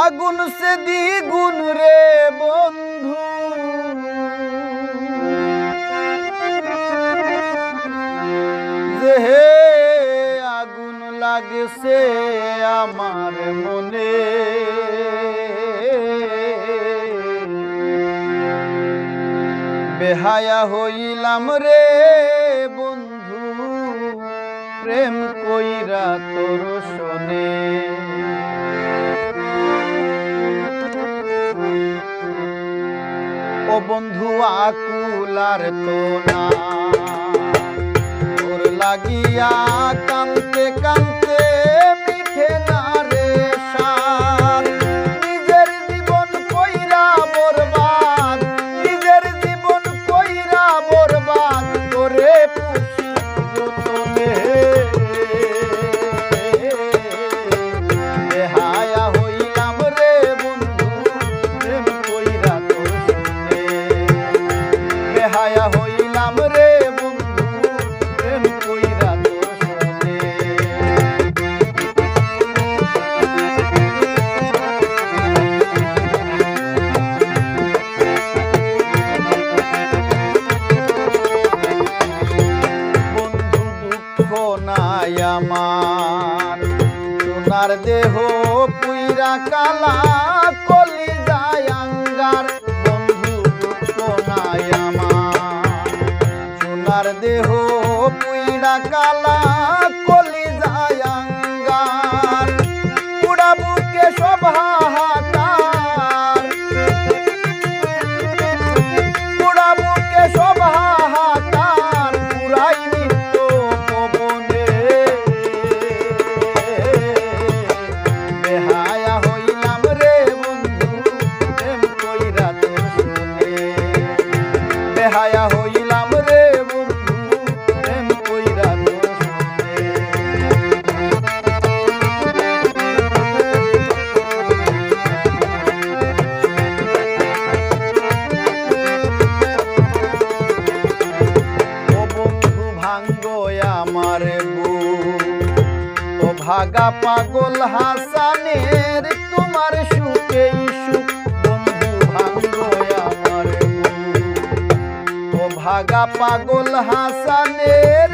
আগুন সে দ্বিগুণ রে বন্ধু, যে আগুন লাগছে আমার মনে। বেহায়া হইলাম রে বন্ধু, প্রেম কইরা তোর শোনে। ও বন্ধু আকুলার তো না, তোর লাগিয়া কানতে কানতে মিঠে না রে সার। নিজের জীবন কইরা বরবাদ, নিজের জীবন কইরা বরবাদ করে পুষি যতনে। বেহায়া হইলাম রে বন্ধু, প্রেম কইরা তোর শোনে। বেহায়া হইলাম রে বন্ধু, প্রেম কইরা তোর শোনে। বন্ধু দুঃখ নাই আমার, সোনার দেহ পুইরা কালা কলিজায় আঙ্গার। বন্ধু দুঃখ নাই আমার, সোনার দেহ পুইরা কালা কলিজায় আঙ্গার। পুরা বুকে সব হাহাকার, পুরা বুকে সব হাহাকার, পুরাই নিত্য পবনে। বেহায়া হইলাম রে বন্ধু, প্রেম কইরা তোর শোনে। বেহায়া হইলাম রে বন্ধু, প্রেম কইরা তোর শোনে। ও বন্ধু ভাঙ্গো আমার বুক, ও ভাগা পাগল হাসানের তোমার সুখেই সুখ। বন্ধু ভাঙ্গো আমার বুক, ও ভাগা পাগল হাসানের